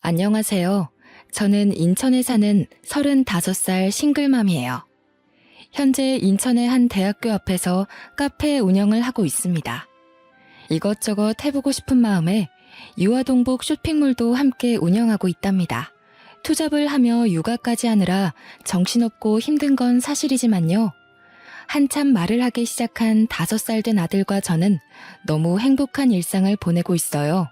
안녕하세요. 저는 인천에 사는 35살 싱글맘이에요. 현재 인천의 한 대학교 앞에서 카페 운영을 하고 있습니다. 이것저것 해보고 싶은 마음에 유아동복 쇼핑몰도 함께 운영하고 있답니다. 투잡을 하며 육아까지 하느라 정신없고 힘든 건 사실이지만요. 한참 말을 하기 시작한 5살 된 아들과 저는 너무 행복한 일상을 보내고 있어요.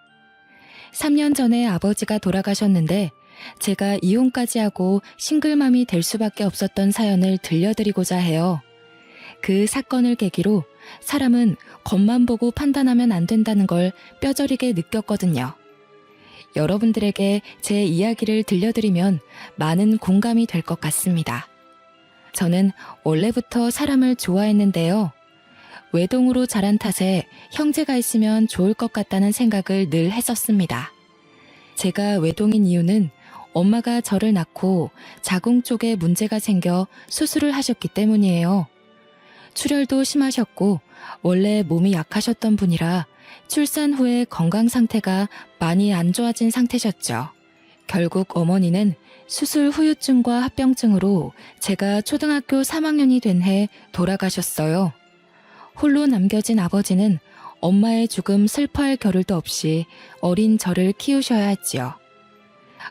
3년 전에 아버지가 돌아가셨는데 제가 이혼까지 하고 싱글맘이 될 수밖에 없었던 사연을 들려드리고자 해요. 그 사건을 계기로 사람은 겉만 보고 판단하면 안 된다는 걸 뼈저리게 느꼈거든요. 여러분들에게 제 이야기를 들려드리면 많은 공감이 될 것 같습니다. 저는 원래부터 사람을 좋아했는데요. 외동으로 자란 탓에 형제가 있으면 좋을 것 같다는 생각을 늘 했었습니다. 제가 외동인 이유는 엄마가 저를 낳고 자궁 쪽에 문제가 생겨 수술을 하셨기 때문이에요. 출혈도 심하셨고 원래 몸이 약하셨던 분이라 출산 후에 건강 상태가 많이 안 좋아진 상태셨죠. 결국 어머니는 수술 후유증과 합병증으로 제가 초등학교 3학년이 된 해 돌아가셨어요. 홀로 남겨진 아버지는 엄마의 죽음 슬퍼할 겨를도 없이 어린 저를 키우셔야 했지요.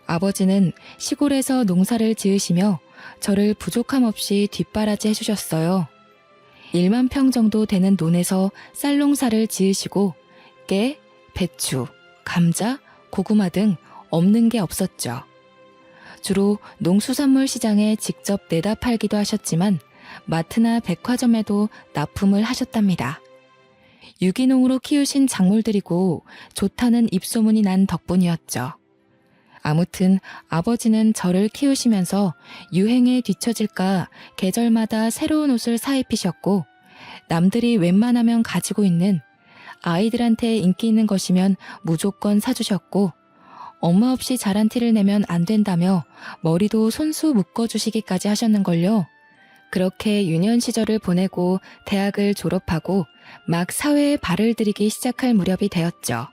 아버지는 시골에서 농사를 지으시며 저를 부족함 없이 뒷바라지 해주셨어요. 1만 평 정도 되는 논에서 쌀농사를 지으시고 깨, 배추, 감자, 고구마 등 없는 게 없었죠. 주로 농수산물 시장에 직접 내다 팔기도 하셨지만 마트나 백화점에도 납품을 하셨답니다. 유기농으로 키우신 작물들이고 좋다는 입소문이 난 덕분이었죠. 아무튼 아버지는 저를 키우시면서 유행에 뒤처질까 계절마다 새로운 옷을 사입히셨고 남들이 웬만하면 가지고 있는 아이들한테 인기 있는 것이면 무조건 사주셨고 엄마 없이 자란 티를 내면 안 된다며 머리도 손수 묶어주시기까지 하셨는걸요. 그렇게 유년 시절을 보내고 대학을 졸업하고 막 사회에 발을 들이기 시작할 무렵이 되었죠.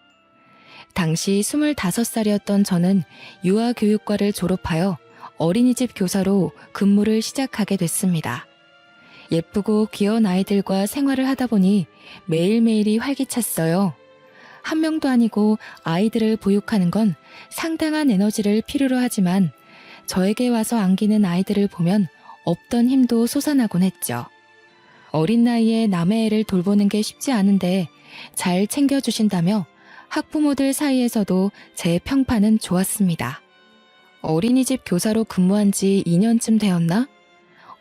당시 25살이었던 저는 유아교육과를 졸업하여 어린이집 교사로 근무를 시작하게 됐습니다. 예쁘고 귀여운 아이들과 생활을 하다 보니 매일매일이 활기찼어요. 한 명도 아니고 아이들을 보육하는 건 상당한 에너지를 필요로 하지만 저에게 와서 안기는 아이들을 보면 없던 힘도 솟아나곤 했죠. 어린 나이에 남의 애를 돌보는 게 쉽지 않은데 잘 챙겨주신다며 학부모들 사이에서도 제 평판은 좋았습니다. 어린이집 교사로 근무한 지 2년쯤 되었나?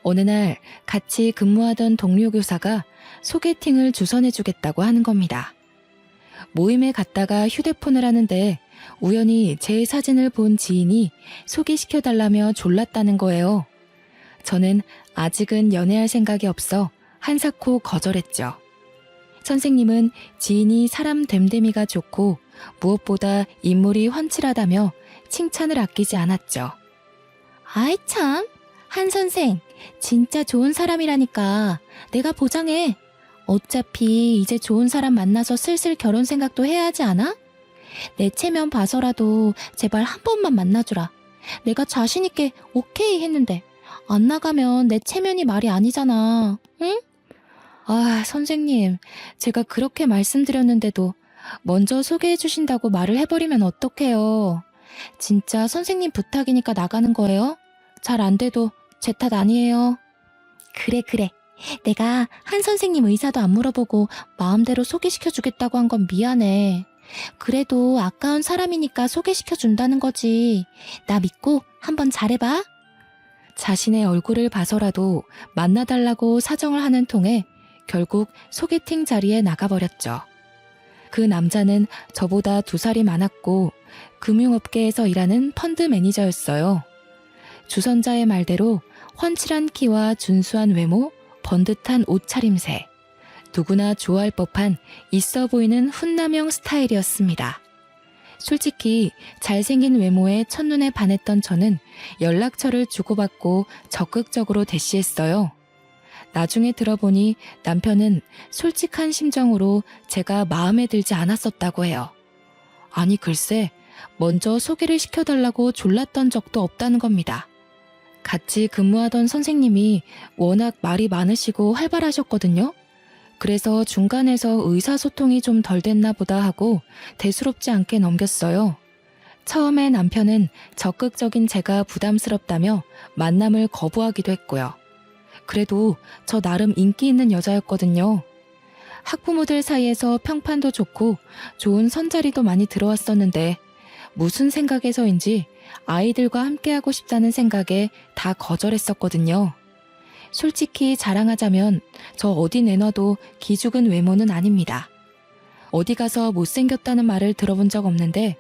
어느 날 같이 근무하던 동료 교사가 소개팅을 주선해주겠다고 하는 겁니다. 모임에 갔다가 휴대폰을 하는데 우연히 제 사진을 본 지인이 소개시켜달라며 졸랐다는 거예요. 저는 아직은 연애할 생각이 없어 한사코 거절했죠. 선생님은 지인이 사람 됨됨이가 좋고 무엇보다 인물이 훤칠하다며 칭찬을 아끼지 않았죠. 아이 참, 한 선생 진짜 좋은 사람이라니까. 내가 보장해. 어차피 이제 좋은 사람 만나서 슬슬 결혼 생각도 해야 하지 않아? 내 체면 봐서라도 제발 한 번만 만나주라. 내가 자신 있게 오케이 했는데 안 나가면 내 체면이 말이 아니잖아. 응? 아, 선생님, 제가 그렇게 말씀드렸는데도 먼저 소개해 주신다고 말을 해버리면 어떡해요. 진짜 선생님 부탁이니까 나가는 거예요? 잘 안 돼도 제 탓 아니에요. 그래. 내가 한 선생님 의사도 안 물어보고 마음대로 소개시켜 주겠다고 한 건 미안해. 그래도 아까운 사람이니까 소개시켜 준다는 거지. 나 믿고 한번 잘해봐. 자신의 얼굴을 봐서라도 만나달라고 사정을 하는 통에 결국 소개팅 자리에 나가버렸죠. 그 남자는 저보다 2살이 많았고 금융업계에서 일하는 펀드 매니저였어요. 주선자의 말대로 훤칠한 키와 준수한 외모, 번듯한 옷차림새, 누구나 좋아할 법한 있어 보이는 훈남형 스타일이었습니다. 솔직히 잘생긴 외모에 첫눈에 반했던 저는 연락처를 주고받고 적극적으로 대시했어요. 나중에 들어보니 남편은 솔직한 심정으로 제가 마음에 들지 않았었다고 해요. 아니 글쎄 먼저 소개를 시켜달라고 졸랐던 적도 없다는 겁니다. 같이 근무하던 선생님이 워낙 말이 많으시고 활발하셨거든요. 그래서 중간에서 의사소통이 좀 덜 됐나 보다 하고 대수롭지 않게 넘겼어요. 처음에 남편은 적극적인 제가 부담스럽다며 만남을 거부하기도 했고요. 그래도 저 나름 인기 있는 여자였거든요. 학부모들 사이에서 평판도 좋고 좋은 선자리도 많이 들어왔었는데 무슨 생각에서인지 아이들과 함께하고 싶다는 생각에 다 거절했었거든요. 솔직히 자랑하자면 저 어디 내놔도 기죽은 외모는 아닙니다. 어디 가서 못생겼다는 말을 들어본 적 없는데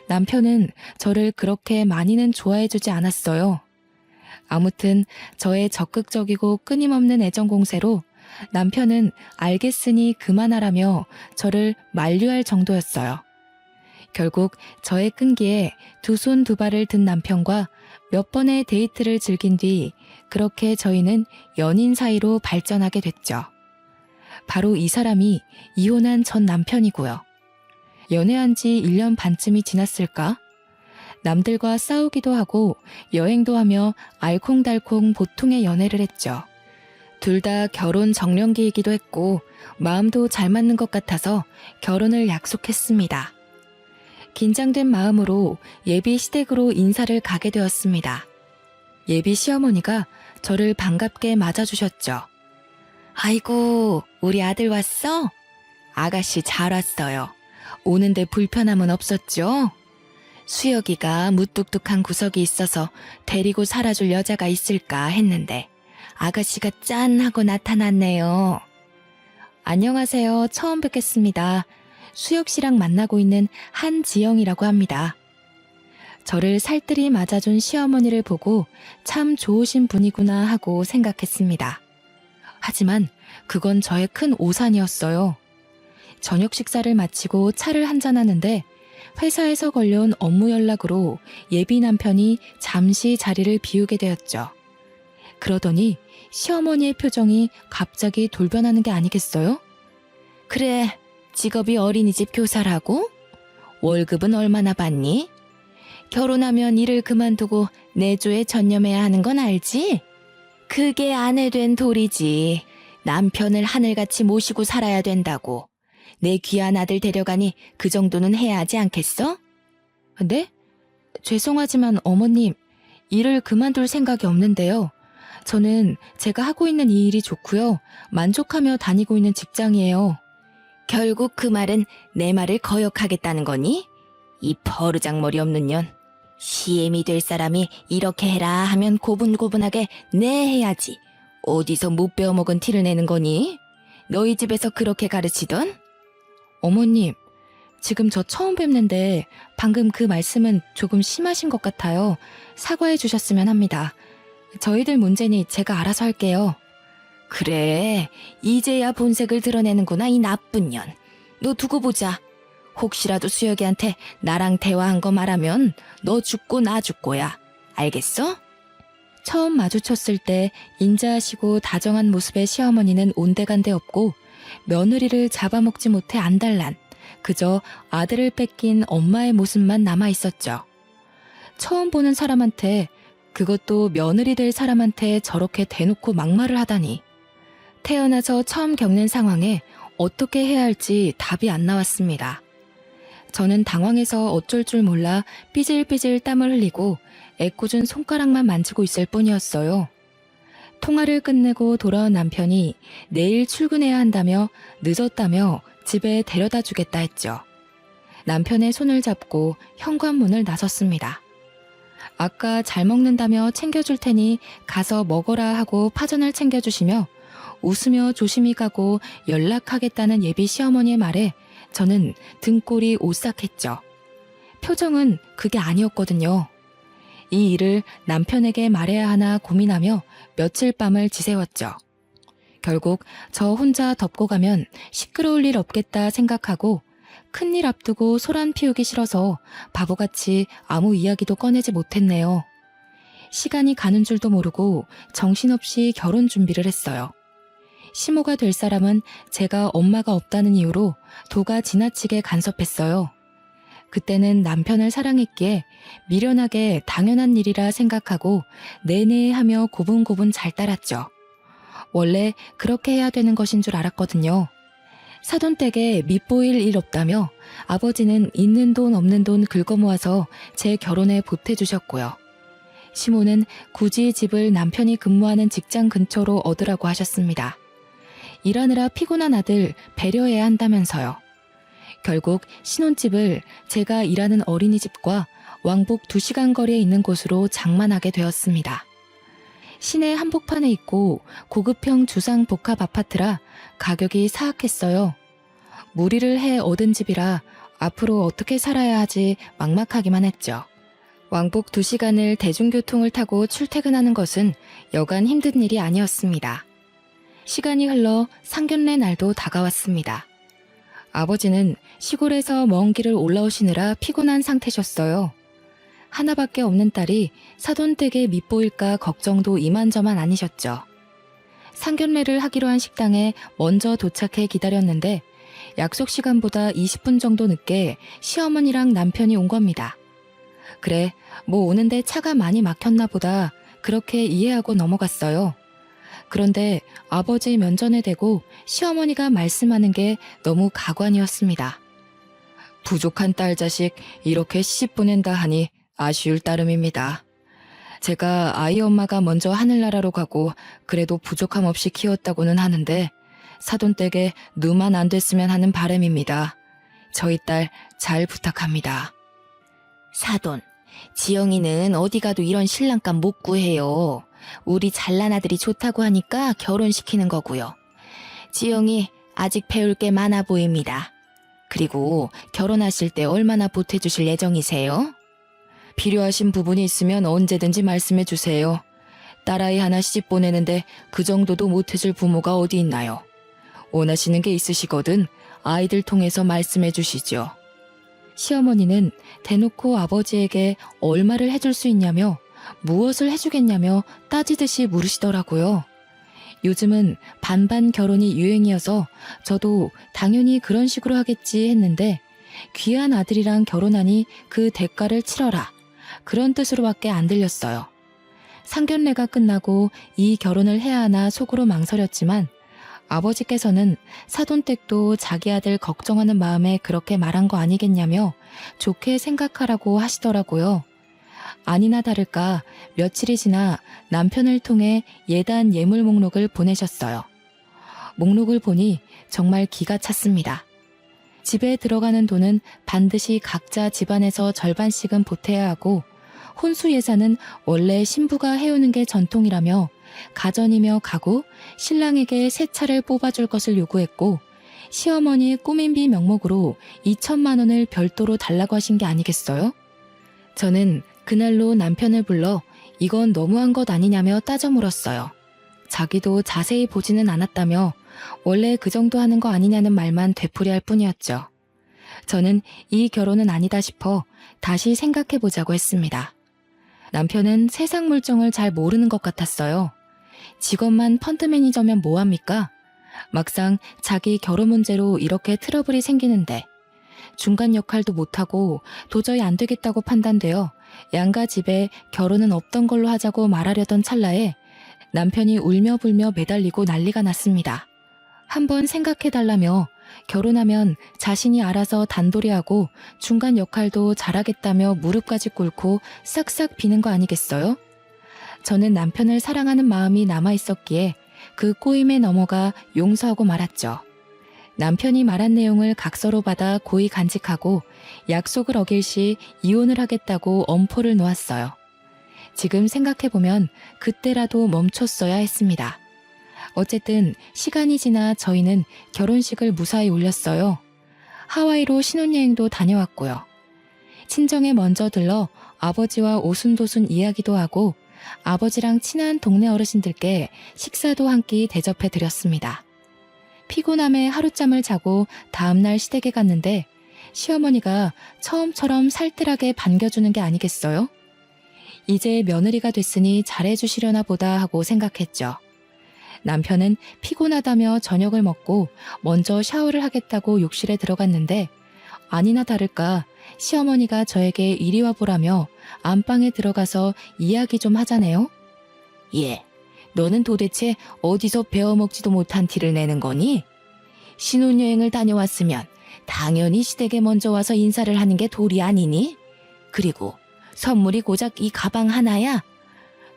남편은 저를 그렇게 많이는 좋아해주지 않았어요. 아무튼 저의 적극적이고 끊임없는 애정 공세로 남편은 알겠으니 그만하라며 저를 만류할 정도였어요. 결국 저의 끈기에 두 손 두 발을 든 남편과 몇 번의 데이트를 즐긴 뒤 그렇게 저희는 연인 사이로 발전하게 됐죠. 바로 이 사람이 이혼한 전 남편이고요. 연애한 지 1년 반쯤이 지났을까? 남들과 싸우기도 하고 여행도 하며 알콩달콩 보통의 연애를 했죠. 둘 다 결혼 정년기이기도 했고 마음도 잘 맞는 것 같아서 결혼을 약속했습니다. 긴장된 마음으로 예비 시댁으로 인사를 가게 되었습니다. 예비 시어머니가 저를 반갑게 맞아주셨죠. 아이고, 우리 아들 왔어? 아가씨 잘 왔어요. 오는데 불편함은 없었죠? 수혁이가 무뚝뚝한 구석이 있어서 데리고 살아줄 여자가 있을까 했는데 아가씨가 짠 하고 나타났네요. 안녕하세요. 처음 뵙겠습니다. 수혁 씨랑 만나고 있는 한지영이라고 합니다. 저를 살뜰히 맞아준 시어머니를 보고 참 좋으신 분이구나 하고 생각했습니다. 하지만 그건 저의 큰 오산이었어요. 저녁 식사를 마치고 차를 한잔하는데 회사에서 걸려온 업무 연락으로 예비 남편이 잠시 자리를 비우게 되었죠. 그러더니 시어머니의 표정이 갑자기 돌변하는 게 아니겠어요? 그래, 직업이 어린이집 교사라고? 월급은 얼마나 받니? 결혼하면 일을 그만두고 내조에 전념해야 하는 건 알지? 그게 아내 된 도리지. 남편을 하늘같이 모시고 살아야 된다고. 내 귀한 아들 데려가니 그 정도는 해야 하지 않겠어? 네? 죄송하지만 어머님, 일을 그만둘 생각이 없는데요. 저는 제가 하고 있는 이 일이 좋고요. 만족하며 다니고 있는 직장이에요. 결국 그 말은 내 말을 거역하겠다는 거니? 이 버르장머리 없는 년. 시엠이 될 사람이 이렇게 해라 하면 고분고분하게 네 해야지. 어디서 못 배워먹은 티를 내는 거니? 너희 집에서 그렇게 가르치던? 어머님, 지금 저 처음 뵙는데 방금 그 말씀은 조금 심하신 것 같아요. 사과해 주셨으면 합니다. 저희들 문제니 제가 알아서 할게요. 그래, 이제야 본색을 드러내는구나 이 나쁜 년. 너 두고 보자. 혹시라도 수혁이한테 나랑 대화한 거 말하면 너 죽고 나 죽고야. 알겠어? 처음 마주쳤을 때 인자하시고 다정한 모습의 시어머니는 온데간데 없고 며느리를 잡아먹지 못해 안달난 그저 아들을 뺏긴 엄마의 모습만 남아있었죠. 처음 보는 사람한테, 그것도 며느리 될 사람한테 저렇게 대놓고 막말을 하다니. 태어나서 처음 겪는 상황에 어떻게 해야 할지 답이 안 나왔습니다. 저는 당황해서 어쩔 줄 몰라 삐질삐질 땀을 흘리고 애꿎은 손가락만 만지고 있을 뿐이었어요. 통화를 끝내고 돌아온 남편이 내일 출근해야 한다며 늦었다며 집에 데려다 주겠다 했죠. 남편의 손을 잡고 현관문을 나섰습니다. 아까 잘 먹는다며 챙겨줄 테니 가서 먹어라 하고 파전을 챙겨주시며 웃으며 조심히 가고 연락하겠다는 예비 시어머니의 말에 저는 등골이 오싹했죠. 표정은 그게 아니었거든요. 이 일을 남편에게 말해야 하나 고민하며 며칠 밤을 지새웠죠. 결국 저 혼자 덮고 가면 시끄러울 일 없겠다 생각하고 큰일 앞두고 소란 피우기 싫어서 바보같이 아무 이야기도 꺼내지 못했네요. 시간이 가는 줄도 모르고 정신없이 결혼 준비를 했어요. 시모가 될 사람은 제가 엄마가 없다는 이유로 도가 지나치게 간섭했어요. 그때는 남편을 사랑했기에 미련하게 당연한 일이라 생각하고 내내 하며 고분고분 잘 따랐죠. 원래 그렇게 해야 되는 것인 줄 알았거든요. 사돈댁에 밑보일 일 없다며 아버지는 있는 돈 없는 돈 긁어 모아서 제 결혼에 보태주셨고요. 시모는 굳이 집을 남편이 근무하는 직장 근처로 얻으라고 하셨습니다. 일하느라 피곤한 아들 배려해야 한다면서요. 결국 신혼집을 제가 일하는 어린이집과 왕복 2시간 거리에 있는 곳으로 장만하게 되었습니다. 시내 한복판에 있고 고급형 주상 복합 아파트라 가격이 사악했어요. 무리를 해 얻은 집이라 앞으로 어떻게 살아야 하지 막막하기만 했죠. 왕복 2시간을 대중교통을 타고 출퇴근하는 것은 여간 힘든 일이 아니었습니다. 시간이 흘러 상견례 날도 다가왔습니다. 아버지는 시골에서 먼 길을 올라오시느라 피곤한 상태셨어요. 하나밖에 없는 딸이 사돈댁에 밉보일까 걱정도 이만저만 아니셨죠. 상견례를 하기로 한 식당에 먼저 도착해 기다렸는데 약속 시간보다 20분 정도 늦게 시어머니랑 남편이 온 겁니다. 그래, 뭐 오는데 차가 많이 막혔나 보다 그렇게 이해하고 넘어갔어요. 그런데 아버지 면전에 대고 시어머니가 말씀하는 게 너무 가관이었습니다. 부족한 딸 자식 이렇게 시집 보낸다 하니 아쉬울 따름입니다. 제가 아이 엄마가 먼저 하늘나라로 가고 그래도 부족함 없이 키웠다고는 하는데 사돈댁에 누만 안 됐으면 하는 바람입니다. 저희 딸 잘 부탁합니다. 사돈, 지영이는 어디 가도 이런 신랑감 못 구해요. 우리 잘난 아들이 좋다고 하니까 결혼시키는 거고요. 지영이 아직 배울 게 많아 보입니다. 그리고 결혼하실 때 얼마나 보태주실 예정이세요? 필요하신 부분이 있으면 언제든지 말씀해 주세요. 딸아이 하나 시집 보내는데 그 정도도 못해줄 부모가 어디 있나요? 원하시는 게 있으시거든 아이들 통해서 말씀해 주시죠. 시어머니는 대놓고 아버지에게 얼마를 해줄 수 있냐며 무엇을 해주겠냐며 따지듯이 물으시더라고요. 요즘은 반반 결혼이 유행이어서 저도 당연히 그런 식으로 하겠지 했는데 귀한 아들이랑 결혼하니 그 대가를 치러라. 그런 뜻으로밖에 안 들렸어요. 상견례가 끝나고 이 결혼을 해야 하나 속으로 망설였지만 아버지께서는 사돈댁도 자기 아들 걱정하는 마음에 그렇게 말한 거 아니겠냐며 좋게 생각하라고 하시더라고요. 아니나 다를까 며칠이 지나 남편을 통해 예단 예물 목록을 보내셨어요. 목록을 보니 정말 기가 찼습니다. 집에 들어가는 돈은 반드시 각자 집안에서 절반씩은 보태야 하고 혼수 예산은 원래 신부가 해오는 게 전통이라며 가전이며 가구, 신랑에게 새 차를 뽑아줄 것을 요구했고 시어머니의 꾸민비 명목으로 2천만 원을 별도로 달라고 하신 게 아니겠어요? 저는 그날로 남편을 불러 이건 너무한 것 아니냐며 따져 물었어요. 자기도 자세히 보지는 않았다며 원래 그 정도 하는 거 아니냐는 말만 되풀이할 뿐이었죠. 저는 이 결혼은 아니다 싶어 다시 생각해보자고 했습니다. 남편은 세상 물정을 잘 모르는 것 같았어요. 직업만 펀드 매니저면 뭐합니까? 막상 자기 결혼 문제로 이렇게 트러블이 생기는데 중간 역할도 못하고 도저히 안 되겠다고 판단되어 양가 집에 결혼은 없던 걸로 하자고 말하려던 찰나에 남편이 울며 불며 매달리고 난리가 났습니다. 한번 생각해달라며 결혼하면 자신이 알아서 단돌이하고 중간 역할도 잘하겠다며 무릎까지 꿇고 싹싹 비는 거 아니겠어요? 저는 남편을 사랑하는 마음이 남아있었기에 그 꼬임에 넘어가 용서하고 말았죠. 남편이 말한 내용을 각서로 받아 고이 간직하고 약속을 어길 시 이혼을 하겠다고 엄포를 놓았어요. 지금 생각해보면 그때라도 멈췄어야 했습니다. 어쨌든 시간이 지나 저희는 결혼식을 무사히 올렸어요. 하와이로 신혼여행도 다녀왔고요. 친정에 먼저 들러 아버지와 오순도순 이야기도 하고 아버지랑 친한 동네 어르신들께 식사도 한 끼 대접해 드렸습니다. 피곤함에 하룻잠을 자고 다음날 시댁에 갔는데 시어머니가 처음처럼 살뜰하게 반겨주는 게 아니겠어요? 이제 며느리가 됐으니 잘해주시려나 보다 하고 생각했죠. 남편은 피곤하다며 저녁을 먹고 먼저 샤워를 하겠다고 욕실에 들어갔는데 아니나 다를까 시어머니가 저에게 이리 와보라며 안방에 들어가서 이야기 좀 하자네요. 예, 너는 도대체 어디서 배워먹지도 못한 티를 내는 거니? 신혼여행을 다녀왔으면 당연히 시댁에 먼저 와서 인사를 하는 게 도리 아니니? 그리고 선물이 고작 이 가방 하나야?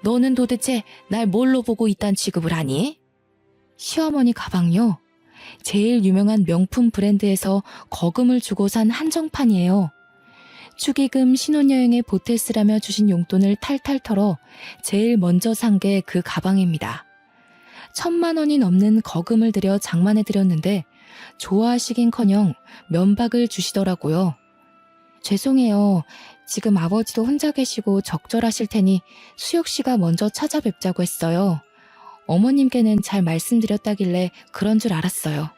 너는 도대체 날 뭘로 보고 이딴 취급을 하니? 시어머니 가방요? 제일 유명한 명품 브랜드에서 거금을 주고 산 한정판이에요. 축의금 신혼여행에 보태 쓰라며 주신 용돈을 탈탈 털어 제일 먼저 산 게 그 가방입니다. 1,000만 원이 넘는 거금을 들여 장만해 드렸는데 좋아하시긴커녕 면박을 주시더라고요. 죄송해요. 지금 아버지도 혼자 계시고 적절하실 테니 수혁 씨가 먼저 찾아뵙자고 했어요. 어머님께는 잘 말씀드렸다길래 그런 줄 알았어요.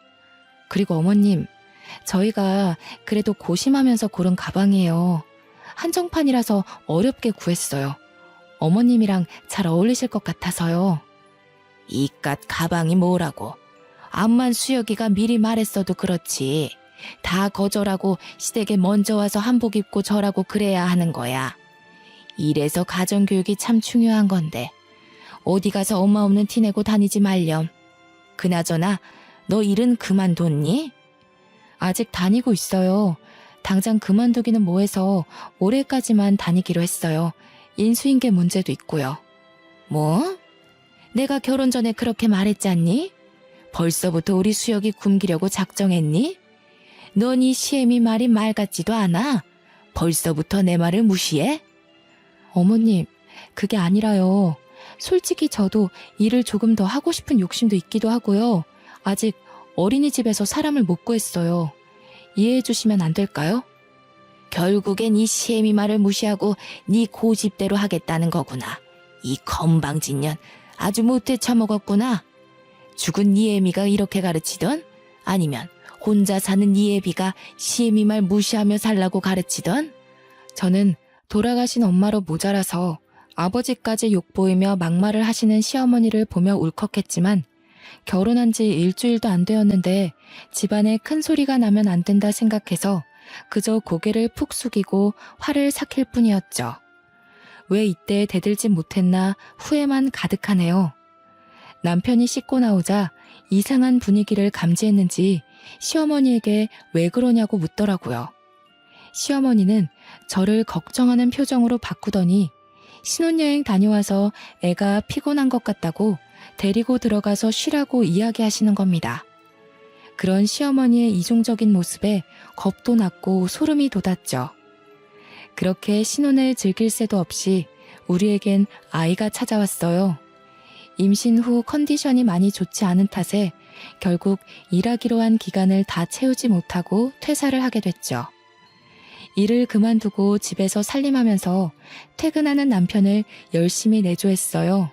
그리고 어머님, 저희가 그래도 고심하면서 고른 가방이에요. 한정판이라서 어렵게 구했어요. 어머님이랑 잘 어울리실 것 같아서요. 이깟 가방이 뭐라고. 암만 수혁이가 미리 말했어도 그렇지. 다 거절하고 시댁에 먼저 와서 한복 입고 절하고 그래야 하는 거야. 이래서 가정교육이 참 중요한 건데 어디 가서 엄마 없는 티 내고 다니지 말렴. 그나저나 너 일은 그만뒀니? 아직 다니고 있어요. 당장 그만두기는 뭐해서 올해까지만 다니기로 했어요. 인수인계 문제도 있고요. 뭐? 내가 결혼 전에 그렇게 말했잖니? 벌써부터 우리 수혁이 굶기려고 작정했니? 넌 이 시애미 말이 말 같지도 않아? 벌써부터 내 말을 무시해? 어머님, 그게 아니라요. 솔직히 저도 일을 조금 더 하고 싶은 욕심도 있기도 하고요. 아직 어린이집에서 사람을 못 구했어요. 이해해 주시면 안 될까요? 결국엔 이 시애미 말을 무시하고 네 고집대로 하겠다는 거구나. 이 건방진년 아주 못돼 처먹었구나. 죽은 네 애미가 이렇게 가르치던? 아니면 혼자 사는 네 애비가 시애미 말 무시하며 살라고 가르치던? 저는 돌아가신 엄마로 모자라서 아버지까지 욕보이며 막말을 하시는 시어머니를 보며 울컥했지만 결혼한 지 일주일도 안 되었는데 집안에 큰 소리가 나면 안 된다 생각해서 그저 고개를 푹 숙이고 화를 삭힐 뿐이었죠. 왜 이때 대들지 못했나 후회만 가득하네요. 남편이 씻고 나오자 이상한 분위기를 감지했는지 시어머니에게 왜 그러냐고 묻더라고요. 시어머니는 저를 걱정하는 표정으로 바꾸더니 신혼여행 다녀와서 애가 피곤한 것 같다고 데리고 들어가서 쉬라고 이야기하시는 겁니다. 그런 시어머니의 이중적인 모습에 겁도 났고 소름이 돋았죠. 그렇게 신혼을 즐길 새도 없이 우리에겐 아이가 찾아왔어요. 임신 후 컨디션이 많이 좋지 않은 탓에 결국 일하기로 한 기간을 다 채우지 못하고 퇴사를 하게 됐죠. 일을 그만두고 집에서 살림하면서 퇴근하는 남편을 열심히 내조했어요.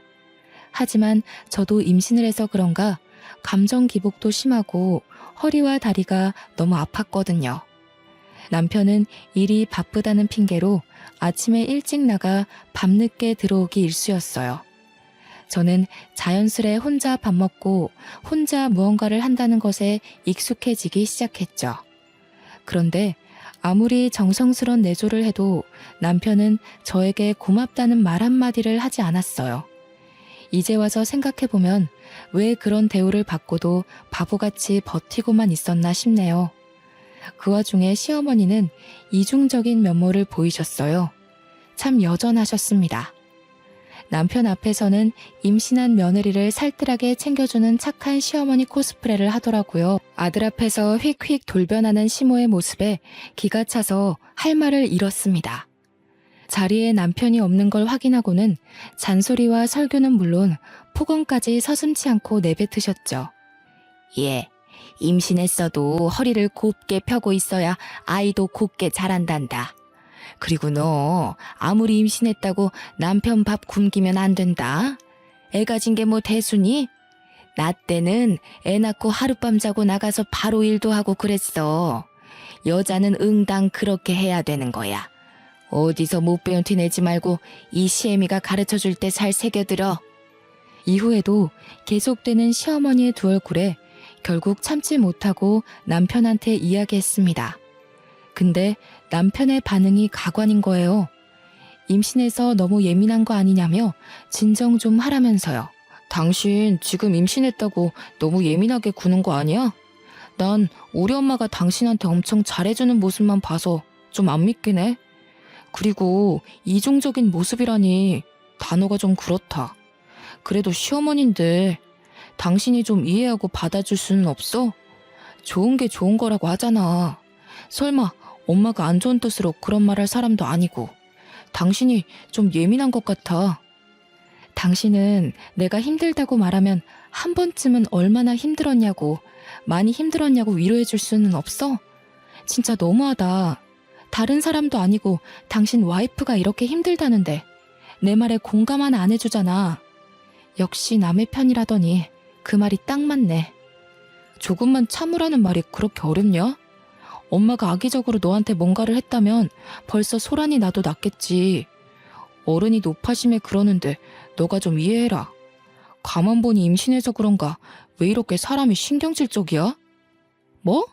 하지만 저도 임신을 해서 그런가 감정 기복도 심하고 허리와 다리가 너무 아팠거든요. 남편은 일이 바쁘다는 핑계로 아침에 일찍 나가 밤늦게 들어오기 일쑤였어요. 저는 자연스레 혼자 밥 먹고 혼자 무언가를 한다는 것에 익숙해지기 시작했죠. 그런데 아무리 정성스런 내조를 해도 남편은 저에게 고맙다는 말 한마디를 하지 않았어요. 이제 와서 생각해보면 왜 그런 대우를 받고도 바보같이 버티고만 있었나 싶네요. 그 와중에 시어머니는 이중적인 면모를 보이셨어요. 참 여전하셨습니다. 남편 앞에서는 임신한 며느리를 살뜰하게 챙겨주는 착한 시어머니 코스프레를 하더라고요. 아들 앞에서 휙휙 돌변하는 시모의 모습에 기가 차서 할 말을 잃었습니다. 자리에 남편이 없는 걸 확인하고는 잔소리와 설교는 물론 폭언까지 서슴지 않고 내뱉으셨죠. 예, 임신했어도 허리를 곱게 펴고 있어야 아이도 곱게 자란단다. 그리고 너 아무리 임신했다고 남편 밥 굶기면 안 된다. 애 가진 게 뭐 대수니? 나 때는 애 낳고 하룻밤 자고 나가서 바로 일도 하고 그랬어. 여자는 응당 그렇게 해야 되는 거야. 어디서 못 배운 티 내지 말고 이 시애미가 가르쳐줄 때 잘 새겨들어. 이후에도 계속되는 시어머니의 두 얼굴에 결국 참지 못하고 남편한테 이야기했습니다. 근데 남편의 반응이 가관인 거예요. 임신해서 너무 예민한 거 아니냐며 진정 좀 하라면서요. 당신 지금 임신했다고 너무 예민하게 구는 거 아니야? 난 우리 엄마가 당신한테 엄청 잘해주는 모습만 봐서 좀 안 믿긴 해. 그리고 이중적인 모습이라니 단어가 좀 그렇다. 그래도 시어머니인데 당신이 좀 이해하고 받아줄 수는 없어? 좋은 게 좋은 거라고 하잖아. 설마 엄마가 안 좋은 뜻으로 그런 말 할 사람도 아니고. 당신이 좀 예민한 것 같아. 당신은 내가 힘들다고 말하면 한 번쯤은 얼마나 힘들었냐고, 많이 힘들었냐고 위로해 줄 수는 없어? 진짜 너무하다. 다른 사람도 아니고 당신 와이프가 이렇게 힘들다는데 내 말에 공감 하나 안 해주잖아. 역시 남의 편이라더니 그 말이 딱 맞네. 조금만 참으라는 말이 그렇게 어렵냐? 엄마가 악의적으로 너한테 뭔가를 했다면 벌써 소란이 나도 났겠지. 어른이 노파심에 그러는데 너가 좀 이해해라. 가만 보니 임신해서 그런가 왜 이렇게 사람이 신경질적이야? 뭐?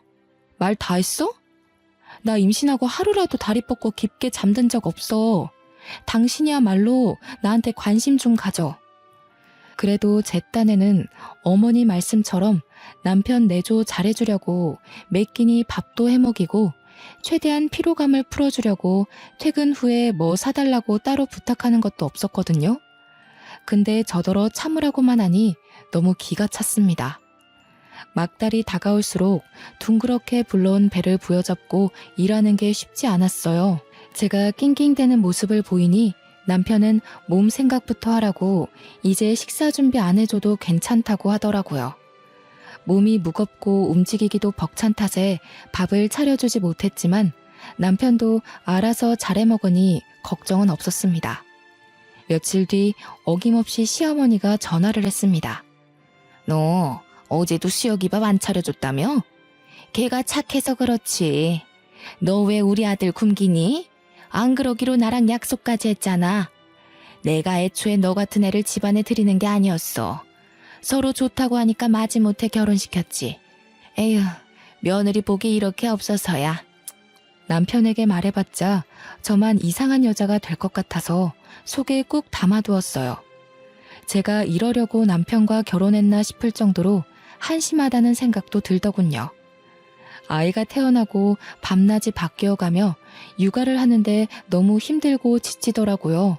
말 다 했어? 나 임신하고 하루라도 다리 뻗고 깊게 잠든 적 없어. 당신이야말로 나한테 관심 좀 가져. 그래도 제 딴에는 어머니 말씀처럼 남편 내조 잘해주려고 매 끼니 밥도 해먹이고 최대한 피로감을 풀어주려고 퇴근 후에 뭐 사달라고 따로 부탁하는 것도 없었거든요. 근데 저더러 참으라고만 하니 너무 기가 찼습니다. 막달이 다가올수록 둥그렇게 불러온 배를 부여잡고 일하는 게 쉽지 않았어요. 제가 낑낑대는 모습을 보이니 남편은 몸 생각부터 하라고 이제 식사 준비 안 해줘도 괜찮다고 하더라고요. 몸이 무겁고 움직이기도 벅찬 탓에 밥을 차려주지 못했지만 남편도 알아서 잘해 먹으니 걱정은 없었습니다. 며칠 뒤 어김없이 시어머니가 전화를 했습니다. 너 어제도 수혁이 밥 안 차려줬다며? 걔가 착해서 그렇지. 너 왜 우리 아들 굶기니? 안 그러기로 나랑 약속까지 했잖아. 내가 애초에 너 같은 애를 집안에 들이는 게 아니었어. 서로 좋다고 하니까 마지못해 결혼시켰지. 에휴, 며느리 복이 이렇게 없어서야. 남편에게 말해봤자 저만 이상한 여자가 될 것 같아서 속에 꾹 담아두었어요. 제가 이러려고 남편과 결혼했나 싶을 정도로 한심하다는 생각도 들더군요. 아이가 태어나고 밤낮이 바뀌어가며 육아를 하는데 너무 힘들고 지치더라고요.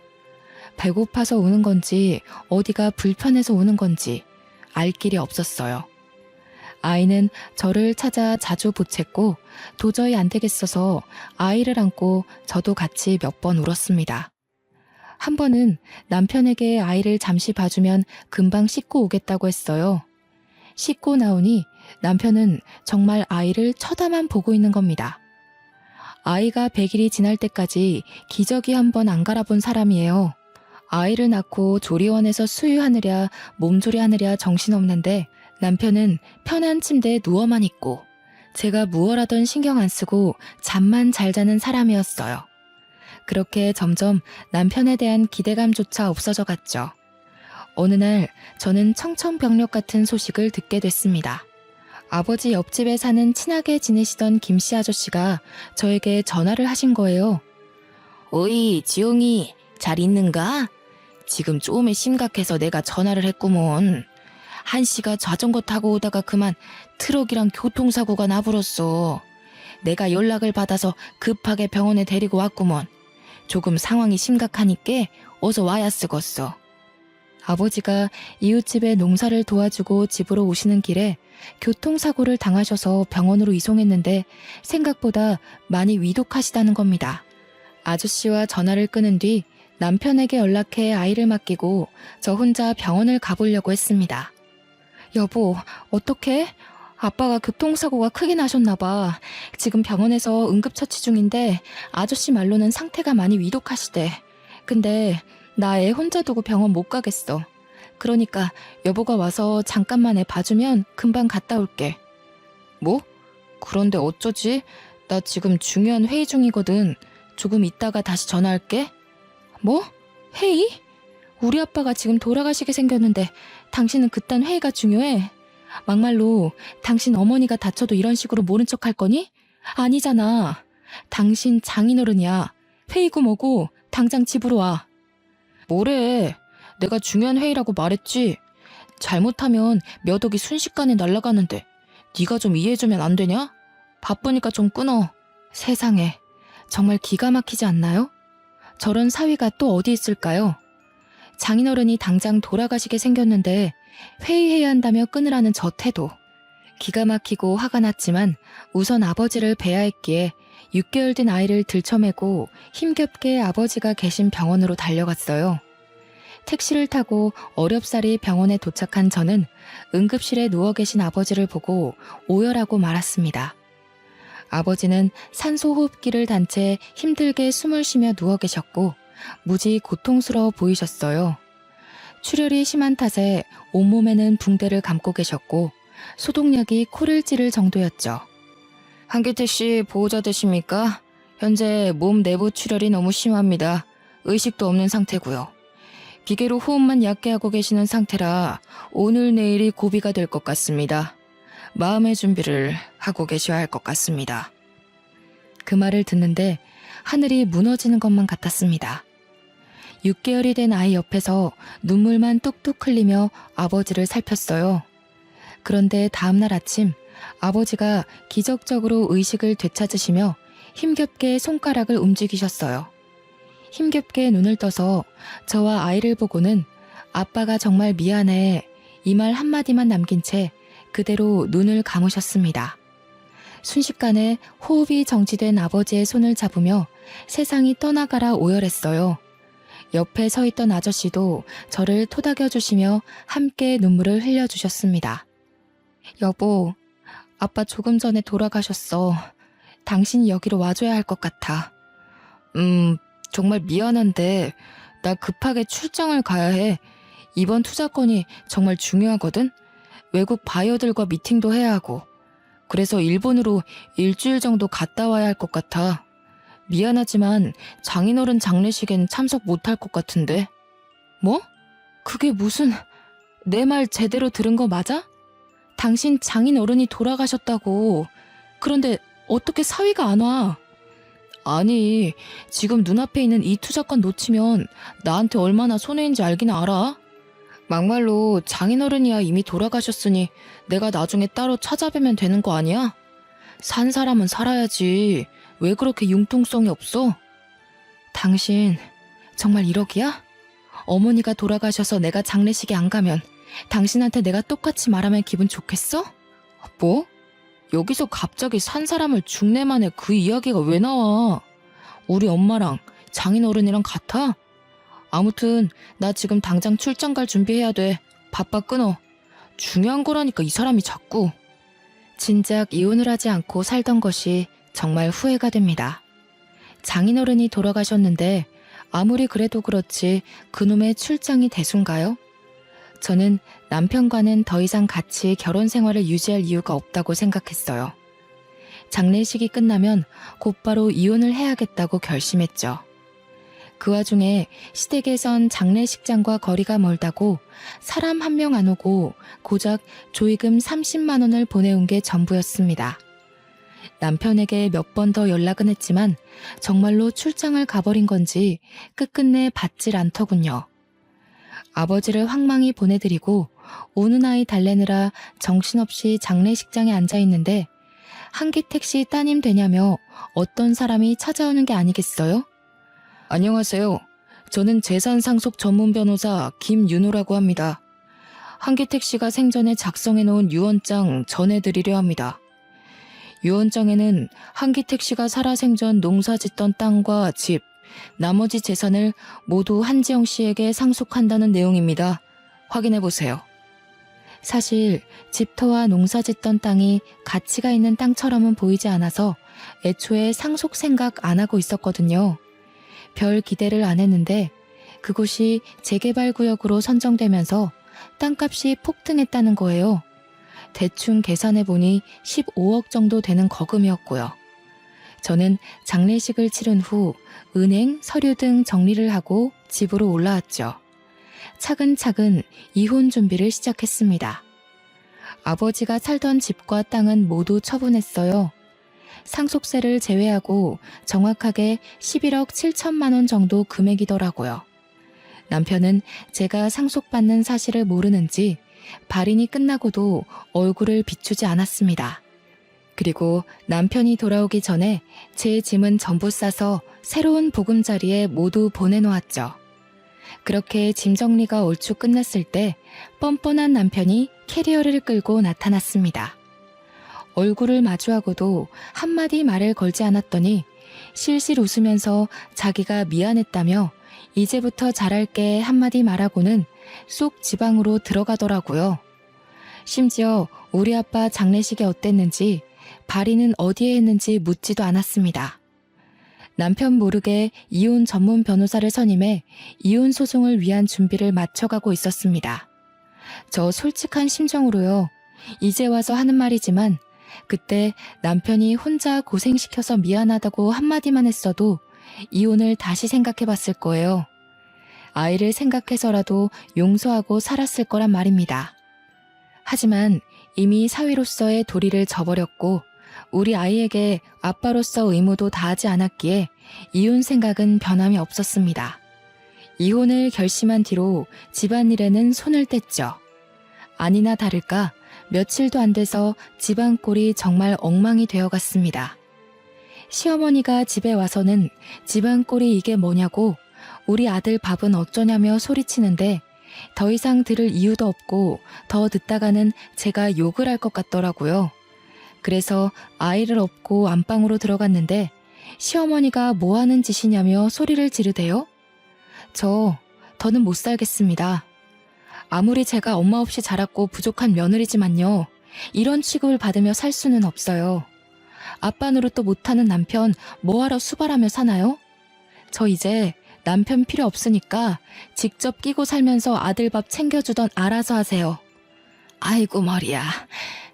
배고파서 우는 건지 어디가 불편해서 우는 건지 알 길이 없었어요. 아이는 저를 찾아 자주 보챘고 도저히 안 되겠어서 아이를 안고 저도 같이 몇 번 울었습니다. 한 번은 남편에게 아이를 잠시 봐주면 금방 씻고 오겠다고 했어요. 씻고 나오니 남편은 정말 아이를 쳐다만 보고 있는 겁니다. 아이가 100일이 지날 때까지 기저귀 한 번 안 갈아본 사람이에요. 아이를 낳고 조리원에서 수유하느랴 몸조리하느랴 정신없는데 남편은 편한 침대에 누워만 있고 제가 무얼하던 신경 안 쓰고 잠만 잘 자는 사람이었어요. 그렇게 점점 남편에 대한 기대감조차 없어져 갔죠. 어느 날 저는 청천벽력 같은 소식을 듣게 됐습니다. 아버지 옆집에 사는 친하게 지내시던 김씨 아저씨가 저에게 전화를 하신 거예요. 어이, 지용이 잘 있는가? 지금 좀에 심각해서 내가 전화를 했구먼. 한씨가 자전거 타고 오다가 그만 트럭이랑 교통사고가 나버렸어. 내가 연락을 받아서 급하게 병원에 데리고 왔구먼. 조금 상황이 심각하니까 어서 와야 쓰겄어. 아버지가 이웃집에 농사를 도와주고 집으로 오시는 길에 교통사고를 당하셔서 병원으로 이송했는데 생각보다 많이 위독하시다는 겁니다. 아저씨와 전화를 끊은 뒤 남편에게 연락해 아이를 맡기고 저 혼자 병원을 가보려고 했습니다. 여보, 어떡해? 아빠가 교통사고가 크게 나셨나 봐. 지금 병원에서 응급처치 중인데 아저씨 말로는 상태가 많이 위독하시대. 근데 나 애 혼자 두고 병원 못 가겠어. 그러니까 여보가 와서 잠깐만 애 봐주면 금방 갔다 올게. 뭐? 그런데 어쩌지? 나 지금 중요한 회의 중이거든. 조금 있다가 다시 전화할게. 뭐? 회의? 우리 아빠가 지금 돌아가시게 생겼는데 당신은 그딴 회의가 중요해? 막말로 당신 어머니가 다쳐도 이런 식으로 모른 척 할 거니? 아니잖아. 당신 장인어른이야. 회의고 뭐고 당장 집으로 와. 뭐래? 내가 중요한 회의라고 말했지. 잘못하면 몇 억이 순식간에 날아가는데 네가 좀 이해해주면 안 되냐? 바쁘니까 좀 끊어. 세상에, 정말 기가 막히지 않나요? 저런 사위가 또 어디 있을까요? 장인어른이 당장 돌아가시게 생겼는데 회의해야 한다며 끊으라는 저 태도. 기가 막히고 화가 났지만 우선 아버지를 뵈야 했기에 6개월 된 아이를 들쳐매고 힘겹게 아버지가 계신 병원으로 달려갔어요. 택시를 타고 어렵사리 병원에 도착한 저는 응급실에 누워 계신 아버지를 보고 오열하고 말았습니다. 아버지는 산소호흡기를 단 채 힘들게 숨을 쉬며 누워 계셨고 무지 고통스러워 보이셨어요. 출혈이 심한 탓에 온몸에는 붕대를 감고 계셨고 소독약이 코를 찌를 정도였죠. 한기택 씨 보호자 되십니까? 현재 몸 내부 출혈이 너무 심합니다. 의식도 없는 상태고요. 기계로 호흡만 얕게 하고 계시는 상태라 오늘 내일이 고비가 될 것 같습니다. 마음의 준비를 하고 계셔야 할 것 같습니다. 그 말을 듣는데 하늘이 무너지는 것만 같았습니다. 6개월이 된 아이 옆에서 눈물만 뚝뚝 흘리며 아버지를 살폈어요. 그런데 다음날 아침 아버지가 기적적으로 의식을 되찾으시며 힘겹게 손가락을 움직이셨어요. 힘겹게 눈을 떠서 저와 아이를 보고는 아빠가 정말 미안해 이 말 한마디만 남긴 채 그대로 눈을 감으셨습니다. 순식간에 호흡이 정지된 아버지의 손을 잡으며 세상이 떠나가라 오열했어요. 옆에 서 있던 아저씨도 저를 토닥여 주시며 함께 눈물을 흘려주셨습니다. 여보, 아빠 조금 전에 돌아가셨어. 당신이 여기로 와줘야 할 것 같아. 정말 미안한데 나 급하게 출장을 가야 해. 이번 투자건이 정말 중요하거든. 외국 바이어들과 미팅도 해야 하고. 그래서 일본으로 일주일 정도 갔다 와야 할 것 같아. 미안하지만 장인어른 장례식엔 참석 못할 것 같은데. 뭐? 그게 무슨... 내 말 제대로 들은 거 맞아? 당신 장인어른이 돌아가셨다고. 그런데 어떻게 사위가 안 와? 아니, 지금 눈앞에 있는 이 투자권 놓치면 나한테 얼마나 손해인지 알긴 알아? 막말로 장인어른이야 이미 돌아가셨으니 내가 나중에 따로 찾아뵈면 되는 거 아니야? 산 사람은 살아야지. 왜 그렇게 융통성이 없어? 당신 정말 1억이야? 어머니가 돌아가셔서 내가 장례식에 안 가면 당신한테 내가 똑같이 말하면 기분 좋겠어? 뭐? 여기서 갑자기 산 사람을 죽내만에 그 이야기가 왜 나와? 우리 엄마랑 장인어른이랑 같아? 아무튼 나 지금 당장 출장 갈 준비해야 돼. 바빠 끊어. 중요한 거라니까 이 사람이 자꾸. 진작 이혼을 하지 않고 살던 것이 정말 후회가 됩니다. 장인어른이 돌아가셨는데 아무리 그래도 그렇지 그놈의 출장이 대수인가요? 저는 남편과는 더 이상 같이 결혼 생활을 유지할 이유가 없다고 생각했어요. 장례식이 끝나면 곧바로 이혼을 해야겠다고 결심했죠. 그 와중에 시댁에선 장례식장과 거리가 멀다고 사람 한 명 안 오고 고작 조의금 30만 원을 보내온 게 전부였습니다. 남편에게 몇 번 더 연락은 했지만 정말로 출장을 가버린 건지 끝끝내 받질 않더군요. 아버지를 황망히 보내드리고 오는 아이 달래느라 정신없이 장례식장에 앉아있는데 한기택 씨 따님 되냐며 어떤 사람이 찾아오는 게 아니겠어요? 안녕하세요. 저는 재산 상속 전문 변호사 김윤호라고 합니다. 한기택 씨가 생전에 작성해 놓은 유언장 전해드리려 합니다. 유언장에는 한기택 씨가 살아생전 농사짓던 땅과 집, 나머지 재산을 모두 한지영 씨에게 상속한다는 내용입니다. 확인해보세요. 사실 집터와 농사짓던 땅이 가치가 있는 땅처럼은 보이지 않아서 애초에 상속 생각 안 하고 있었거든요. 별 기대를 안 했는데 그곳이 재개발 구역으로 선정되면서 땅값이 폭등했다는 거예요. 대충 계산해보니 15억 정도 되는 거금이었고요. 저는 장례식을 치른 후 은행, 서류 등 정리를 하고 집으로 올라왔죠. 차근차근 이혼 준비를 시작했습니다. 아버지가 살던 집과 땅은 모두 처분했어요. 상속세를 제외하고 정확하게 11억 7천만 원 정도 금액이더라고요. 남편은 제가 상속받는 사실을 모르는지 발인이 끝나고도 얼굴을 비추지 않았습니다. 그리고 남편이 돌아오기 전에 제 짐은 전부 싸서 새로운 보금자리에 모두 보내놓았죠. 그렇게 짐 정리가 얼추 끝났을 때 뻔뻔한 남편이 캐리어를 끌고 나타났습니다. 얼굴을 마주하고도 한마디 말을 걸지 않았더니 실실 웃으면서 자기가 미안했다며 이제부터 잘할게 한마디 말하고는 쏙 지방으로 들어가더라고요. 심지어 우리 아빠 장례식이 어땠는지 발인은 어디에 했는지 묻지도 않았습니다. 남편 모르게 이혼 전문 변호사를 선임해 이혼 소송을 위한 준비를 마쳐가고 있었습니다. 저 솔직한 심정으로요. 이제 와서 하는 말이지만 그때 남편이 혼자 고생시켜서 미안하다고 한마디만 했어도 이혼을 다시 생각해봤을 거예요. 아이를 생각해서라도 용서하고 살았을 거란 말입니다. 하지만 이미 사위로서의 도리를 저버렸고 우리 아이에게 아빠로서 의무도 다하지 않았기에 이혼 생각은 변함이 없었습니다. 이혼을 결심한 뒤로 집안일에는 손을 뗐죠. 아니나 다를까 며칠도 안 돼서 집안 꼴이 정말 엉망이 되어갔습니다. 시어머니가 집에 와서는 집안 꼴이 이게 뭐냐고 우리 아들 밥은 어쩌냐며 소리치는데 더 이상 들을 이유도 없고 더 듣다가는 제가 욕을 할 것 같더라고요. 그래서 아이를 업고 안방으로 들어갔는데 시어머니가 뭐 하는 짓이냐며 소리를 지르대요. 더는 못 살겠습니다. 아무리 제가 엄마 없이 자랐고 부족한 며느리지만요. 이런 취급을 받으며 살 수는 없어요. 아빠 노릇도 못하는 남편 뭐하러 수발하며 사나요? 저 이제 남편 필요 없으니까 직접 끼고 살면서 아들 밥 챙겨주던 알아서 하세요. 아이고 머리야.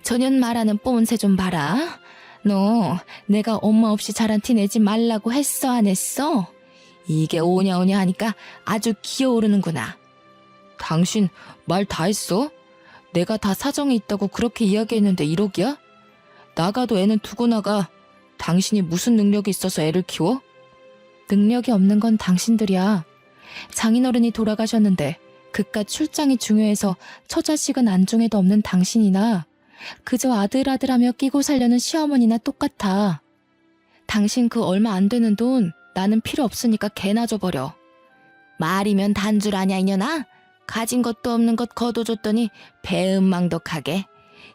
저년 말하는 뽐새 좀 봐라. 너 내가 엄마 없이 자란 티 내지 말라고 했어 안 했어? 이게 오냐오냐 하니까 아주 기어오르는구나. 당신 말 다 했어? 내가 다 사정이 있다고 그렇게 이야기했는데 1억이야? 나가도 애는 두고 나가. 당신이 무슨 능력이 있어서 애를 키워? 능력이 없는 건 당신들이야. 장인어른이 돌아가셨는데 그깟 출장이 중요해서 처자식은 안중에도 없는 당신이나 그저 아들아들하며 끼고 살려는 시어머니나 똑같아. 당신 그 얼마 안 되는 돈 나는 필요 없으니까 개나 줘버려. 말이면 단줄 아냐 이년아? 가진 것도 없는 것 거둬줬더니 배은망덕하게.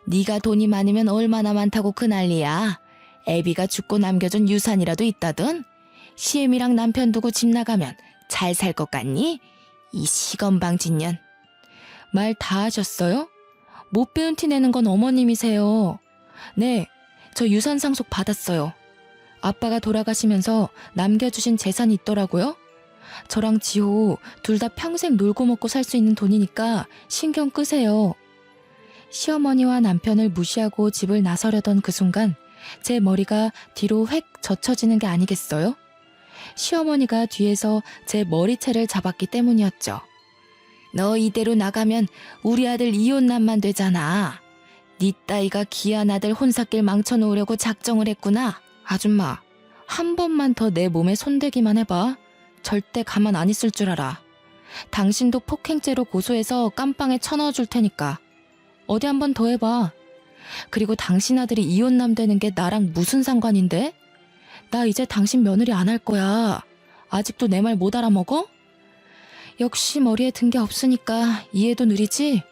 네가 돈이 많으면 얼마나 많다고 그 난리야. 애비가 죽고 남겨준 유산이라도 있다던? 시엠이랑 남편 두고 집 나가면 잘 살 것 같니? 이 시건방진년. 말 다 하셨어요? 못 배운 티 내는 건 어머님이세요. 네, 저 유산 상속 받았어요. 아빠가 돌아가시면서 남겨주신 재산이 있더라고요. 저랑 지호 둘 다 평생 놀고 먹고 살 수 있는 돈이니까 신경 끄세요. 시어머니와 남편을 무시하고 집을 나서려던 그 순간 제 머리가 뒤로 획 젖혀지는 게 아니겠어요? 시어머니가 뒤에서 제 머리채를 잡았기 때문이었죠. 너 이대로 나가면 우리 아들 이혼남만 되잖아. 네 따위가 귀한 아들 혼사길 망쳐놓으려고 작정을 했구나. 아줌마, 한 번만 더 내 몸에 손대기만 해봐. 절대 가만 안 있을 줄 알아. 당신도 폭행죄로 고소해서 깜빵에 쳐넣어줄 테니까. 어디 한 번 더 해봐. 그리고 당신 아들이 이혼남 되는 게 나랑 무슨 상관인데? 나 이제 당신 며느리 안 할 거야. 아직도 내 말 못 알아먹어? 역시 머리에 든 게 없으니까 이해도 느리지?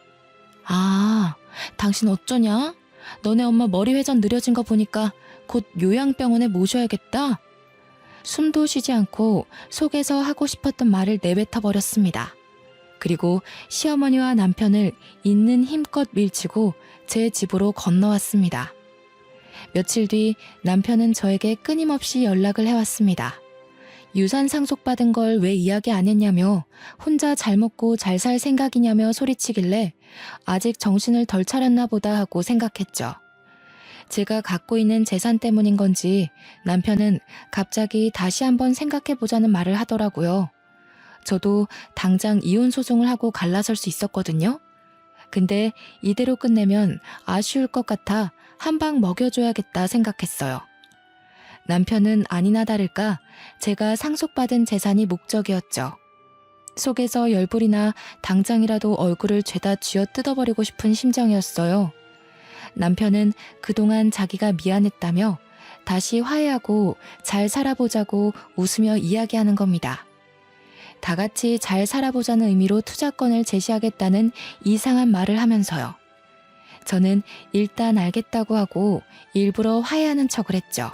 아, 당신 어쩌냐? 너네 엄마 머리 회전 느려진 거 보니까 곧 요양병원에 모셔야겠다. 숨도 쉬지 않고 속에서 하고 싶었던 말을 내뱉어 버렸습니다. 그리고 시어머니와 남편을 있는 힘껏 밀치고 제 집으로 건너왔습니다. 며칠 뒤 남편은 저에게 끊임없이 연락을 해왔습니다. 유산 상속받은 걸 왜 이야기 안 했냐며 혼자 잘 먹고 잘 살 생각이냐며 소리치길래 아직 정신을 덜 차렸나 보다 하고 생각했죠. 제가 갖고 있는 재산 때문인 건지 남편은 갑자기 다시 한번 생각해보자는 말을 하더라고요. 저도 당장 이혼 소송을 하고 갈라설 수 있었거든요. 근데 이대로 끝내면 아쉬울 것 같아 한 방 먹여줘야겠다 생각했어요. 남편은 아니나 다를까 제가 상속받은 재산이 목적이었죠. 속에서 열불이 나 당장이라도 얼굴을 죄다 쥐어 뜯어버리고 싶은 심정이었어요. 남편은 그동안 자기가 미안했다며 다시 화해하고 잘 살아보자고 웃으며 이야기하는 겁니다. 다 같이 잘 살아보자는 의미로 투자권을 제시하겠다는 이상한 말을 하면서요. 저는 일단 알겠다고 하고 일부러 화해하는 척을 했죠.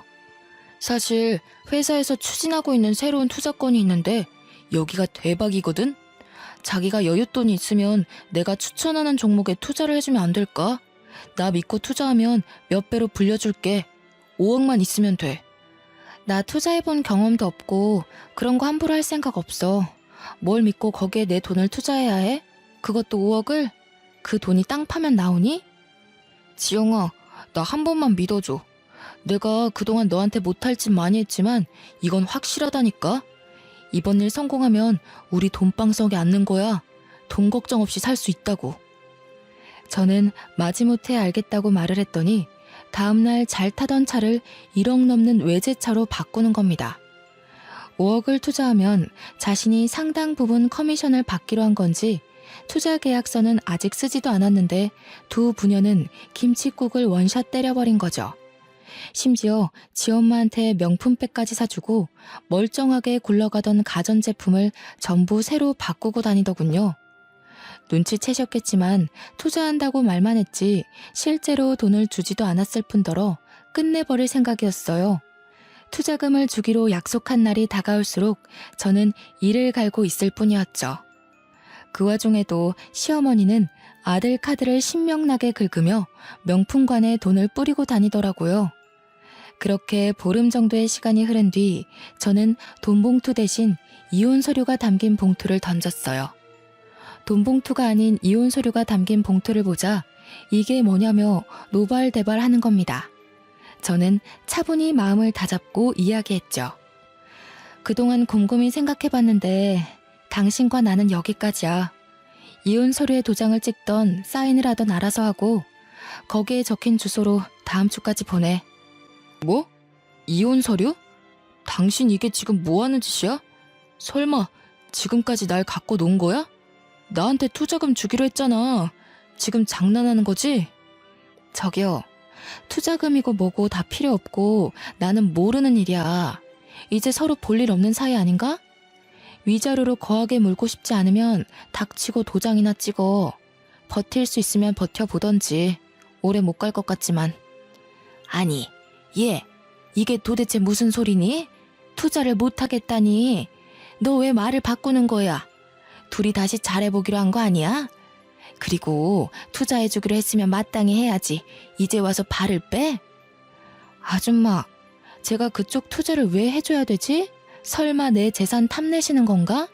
사실 회사에서 추진하고 있는 새로운 투자건이 있는데 여기가 대박이거든? 자기가 여윳돈이 있으면 내가 추천하는 종목에 투자를 해주면 안 될까? 나 믿고 투자하면 몇 배로 불려줄게. 5억만 있으면 돼. 나 투자해본 경험도 없고 그런 거 함부로 할 생각 없어. 뭘 믿고 거기에 내 돈을 투자해야 해? 그것도 5억을? 그 돈이 땅 파면 나오니? 지영아, 나 한 번만 믿어줘. 내가 그동안 너한테 못할 짓 많이 했지만 이건 확실하다니까? 이번 일 성공하면 우리 돈방석에 앉는 거야. 돈 걱정 없이 살 수 있다고. 저는 마지못해 알겠다고 말을 했더니 다음날 잘 타던 차를 1억 넘는 외제차로 바꾸는 겁니다. 5억을 투자하면 자신이 상당 부분 커미션을 받기로 한 건지 투자 계약서는 아직 쓰지도 않았는데 두 부녀는 김칫국을 원샷 때려버린 거죠. 심지어 지엄마한테 명품백까지 사주고 멀쩡하게 굴러가던 가전제품을 전부 새로 바꾸고 다니더군요. 눈치채셨겠지만 투자한다고 말만 했지 실제로 돈을 주지도 않았을 뿐더러 끝내버릴 생각이었어요. 투자금을 주기로 약속한 날이 다가올수록 저는 이를 갈고 있을 뿐이었죠. 그 와중에도 시어머니는 아들 카드를 신명나게 긁으며 명품관에 돈을 뿌리고 다니더라고요. 그렇게 보름 정도의 시간이 흐른 뒤 저는 돈봉투 대신 이혼 서류가 담긴 봉투를 던졌어요. 돈봉투가 아닌 이혼 서류가 담긴 봉투를 보자 이게 뭐냐며 노발대발하는 겁니다. 저는 차분히 마음을 다잡고 이야기했죠. 그동안 곰곰이 생각해봤는데 당신과 나는 여기까지야. 이혼 서류에 도장을 찍던 사인을 하던 알아서 하고 거기에 적힌 주소로 다음 주까지 보내. 뭐? 이혼 서류? 당신 이게 지금 뭐 하는 짓이야? 설마 지금까지 날 갖고 논 거야? 나한테 투자금 주기로 했잖아. 지금 장난하는 거지? 저기요. 투자금이고 뭐고 다 필요 없고 나는 모르는 일이야. 이제 서로 볼 일 없는 사이 아닌가? 위자료로 거하게 물고 싶지 않으면 닥치고 도장이나 찍어. 버틸 수 있으면 버텨보던지. 오래 못 갈 것 같지만. 아니, 이게 도대체 무슨 소리니? 투자를 못하겠다니. 너 왜 말을 바꾸는 거야? 둘이 다시 잘해보기로 한 거 아니야? 그리고 투자해주기로 했으면 마땅히 해야지. 이제 와서 발을 빼? 아줌마, 제가 그쪽 투자를 왜 해줘야 되지? 설마 내 재산 탐내시는 건가?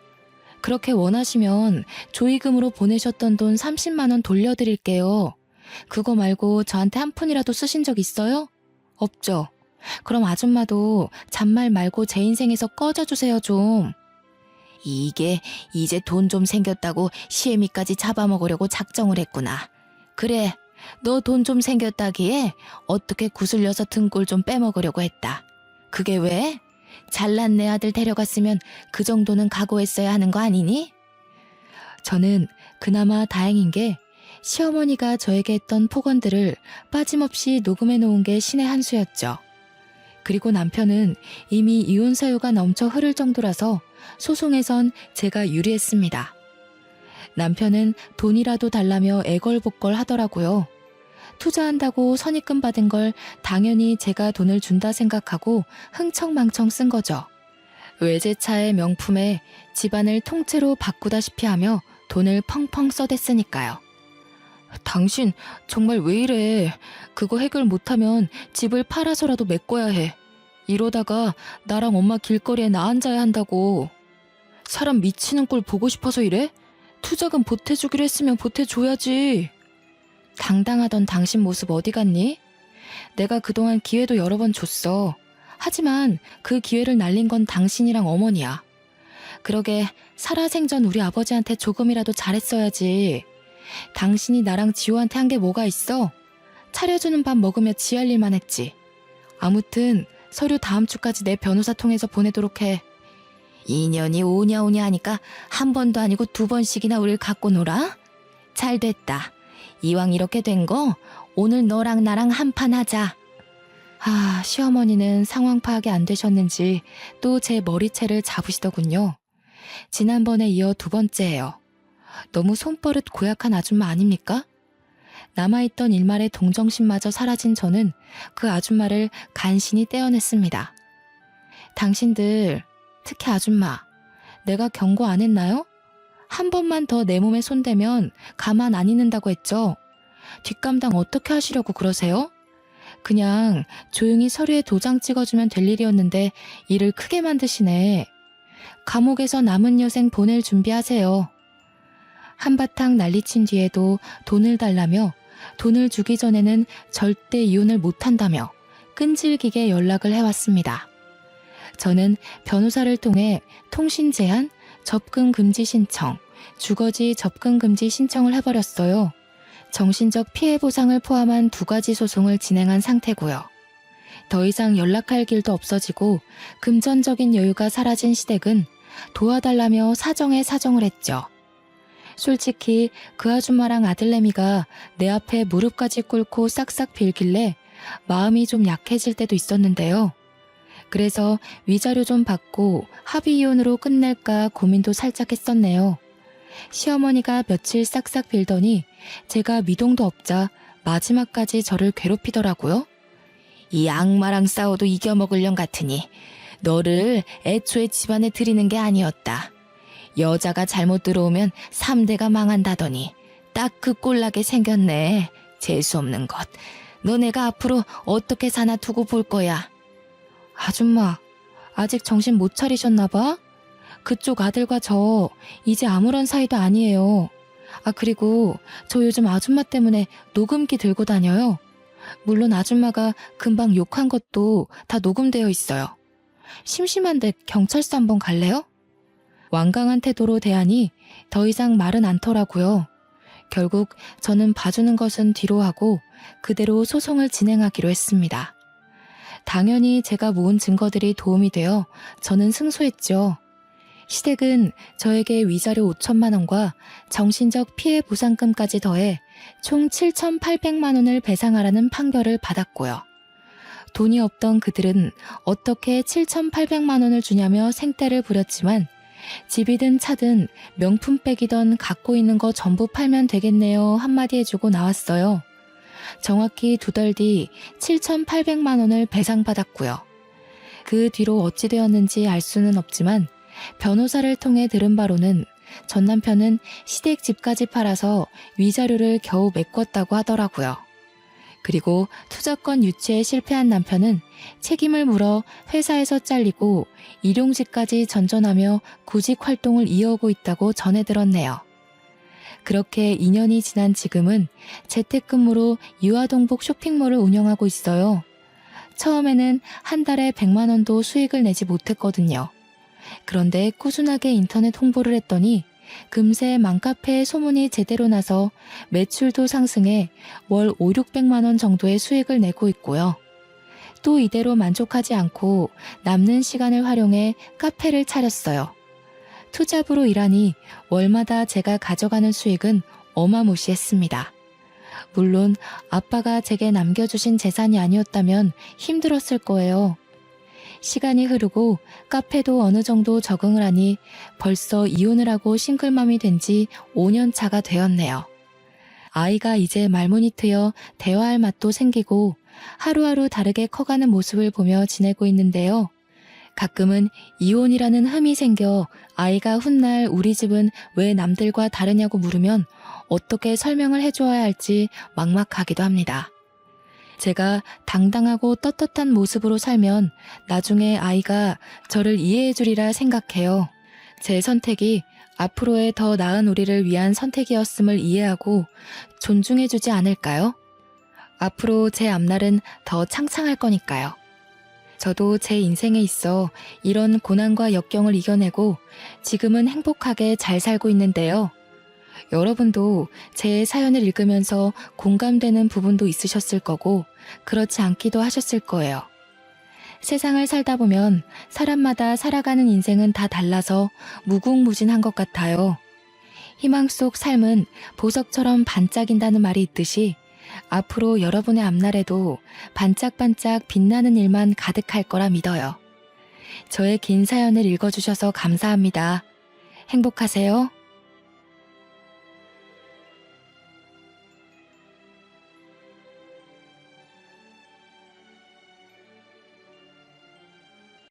그렇게 원하시면 조의금으로 보내셨던 돈 30만 원 돌려드릴게요. 그거 말고 저한테 한 푼이라도 쓰신 적 있어요? 없죠? 그럼 아줌마도 잔말 말고 제 인생에서 꺼져주세요 좀. 이게 이제 돈 좀 생겼다고 시애미까지 잡아먹으려고 작정을 했구나. 그래, 너 돈 좀 생겼다기에 어떻게 구슬려서 등골 좀 빼먹으려고 했다. 그게 왜? 잘난 내 아들 데려갔으면 그 정도는 각오했어야 하는 거 아니니? 저는 그나마 다행인 게 시어머니가 저에게 했던 폭언들을 빠짐없이 녹음해 놓은 게 신의 한 수였죠. 그리고 남편은 이미 이혼 사유가 넘쳐 흐를 정도라서 소송에선 제가 유리했습니다. 남편은 돈이라도 달라며 애걸복걸 하더라고요. 투자한다고 선입금 받은 걸 당연히 제가 돈을 준다 생각하고 흥청망청 쓴 거죠. 외제차의 명품에 집안을 통째로 바꾸다시피 하며 돈을 펑펑 써댔으니까요. 당신 정말 왜 이래. 그거 해결 못하면 집을 팔아서라도 메꿔야 해. 이러다가 나랑 엄마 길거리에 나 앉아야 한다고. 사람 미치는 꼴 보고 싶어서 이래? 투자금 보태주기로 했으면 보태줘야지. 당당하던 당신 모습 어디 갔니? 내가 그동안 기회도 여러 번 줬어. 하지만 그 기회를 날린 건 당신이랑 어머니야. 그러게 살아생전 우리 아버지한테 조금이라도 잘했어야지. 당신이 나랑 지호한테 한 게 뭐가 있어? 차려주는 밥 먹으며 지할 일만 했지. 아무튼 서류 다음 주까지 내 변호사 통해서 보내도록 해. 2년이 오냐오냐 하니까 한 번도 아니고 2번씩이나 우릴 갖고 놀아? 잘 됐다. 이왕 이렇게 된 거 오늘 너랑 나랑 한판 하자. 시어머니는 상황 파악이 안 되셨는지 또 제 머리채를 잡으시더군요. 지난번에 이어 2번째예요. 너무 손버릇 고약한 아줌마 아닙니까? 남아있던 일말의 동정심마저 사라진 저는 그 아줌마를 간신히 떼어냈습니다. 당신들, 특히 아줌마, 내가 경고 안 했나요? 한 번만 더 내 몸에 손대면 가만 안 있는다고 했죠? 뒷감당 어떻게 하시려고 그러세요? 그냥 조용히 서류에 도장 찍어주면 될 일이었는데 일을 크게 만드시네. 감옥에서 남은 여생 보낼 준비하세요. 한바탕 난리친 뒤에도 돈을 달라며 돈을 주기 전에는 절대 이혼을 못한다며 끈질기게 연락을 해왔습니다. 저는 변호사를 통해 통신 제한, 접근 금지 신청, 주거지 접근 금지 신청을 해버렸어요. 정신적 피해 보상을 포함한 2가지 소송을 진행한 상태고요. 더 이상 연락할 길도 없어지고 금전적인 여유가 사라진 시댁은 도와달라며 사정에 사정을 했죠. 솔직히 그 아줌마랑 아들내미가 내 앞에 무릎까지 꿇고 싹싹 빌길래 마음이 좀 약해질 때도 있었는데요. 그래서 위자료 좀 받고 합의 이혼으로 끝낼까 고민도 살짝 했었네요. 시어머니가 며칠 싹싹 빌더니 제가 미동도 없자 마지막까지 저를 괴롭히더라고요. 이 악마랑 싸워도 이겨먹을 년 같으니 너를 애초에 집안에 들이는 게 아니었다. 여자가 잘못 들어오면 3대가 망한다더니 딱 그 꼴나게 생겼네. 재수없는 것. 너네가 앞으로 어떻게 사나 두고 볼 거야. 아줌마, 아직 정신 못 차리셨나 봐? 그쪽 아들과 저 이제 아무런 사이도 아니에요. 그리고 저 요즘 아줌마 때문에 녹음기 들고 다녀요. 물론 아줌마가 금방 욕한 것도 다 녹음되어 있어요. 심심한데 경찰서 한번 갈래요? 완강한 태도로 대하니 더 이상 말은 않더라고요. 결국 저는 봐주는 것은 뒤로 하고 그대로 소송을 진행하기로 했습니다. 당연히 제가 모은 증거들이 도움이 되어 저는 승소했죠. 시댁은 저에게 위자료 5천만 원과 정신적 피해 보상금까지 더해 총 7,800만 원을 배상하라는 판결을 받았고요. 돈이 없던 그들은 어떻게 7,800만 원을 주냐며 생떼를 부렸지만 집이든 차든 명품백이던 갖고 있는 거 전부 팔면 되겠네요 한마디 해주고 나왔어요. 정확히 2달 뒤 7,800만 원을 배상받았고요. 그 뒤로 어찌 되었는지 알 수는 없지만 변호사를 통해 들은 바로는 전 남편은 시댁 집까지 팔아서 위자료를 겨우 메꿨다고 하더라고요. 그리고 투자권 유치에 실패한 남편은 책임을 물어 회사에서 잘리고 일용직까지 전전하며 구직 활동을 이어오고 있다고 전해 들었네요. 그렇게 2년이 지난 지금은 재택근무로 유아동복 쇼핑몰을 운영하고 있어요. 처음에는 한 달에 100만 원도 수익을 내지 못했거든요. 그런데 꾸준하게 인터넷 홍보를 했더니 금세 맘카페에 소문이 제대로 나서 매출도 상승해 월 5, 600만 원 정도의 수익을 내고 있고요. 또 이대로 만족하지 않고 남는 시간을 활용해 카페를 차렸어요. 투잡으로 일하니 월마다 제가 가져가는 수익은 어마무시했습니다. 물론 아빠가 제게 남겨주신 재산이 아니었다면 힘들었을 거예요. 시간이 흐르고 카페도 어느 정도 적응을 하니 벌써 이혼을 하고 싱글맘이 된 지 5년 차가 되었네요. 아이가 이제 말문이 트여 대화할 맛도 생기고 하루하루 다르게 커가는 모습을 보며 지내고 있는데요. 가끔은 이혼이라는 흠이 생겨 아이가 훗날 우리 집은 왜 남들과 다르냐고 물으면 어떻게 설명을 해줘야 할지 막막하기도 합니다. 제가 당당하고 떳떳한 모습으로 살면 나중에 아이가 저를 이해해 주리라 생각해요. 제 선택이 앞으로의 더 나은 우리를 위한 선택이었음을 이해하고 존중해 주지 않을까요? 앞으로 제 앞날은 더 창창할 거니까요. 저도 제 인생에 있어 이런 고난과 역경을 이겨내고 지금은 행복하게 잘 살고 있는데요. 여러분도 제 사연을 읽으면서 공감되는 부분도 있으셨을 거고 그렇지 않기도 하셨을 거예요. 세상을 살다 보면 사람마다 살아가는 인생은 다 달라서 무궁무진한 것 같아요. 희망 속 삶은 보석처럼 반짝인다는 말이 있듯이 앞으로 여러분의 앞날에도 반짝반짝 빛나는 일만 가득할 거라 믿어요. 저의 긴 사연을 읽어주셔서 감사합니다. 행복하세요.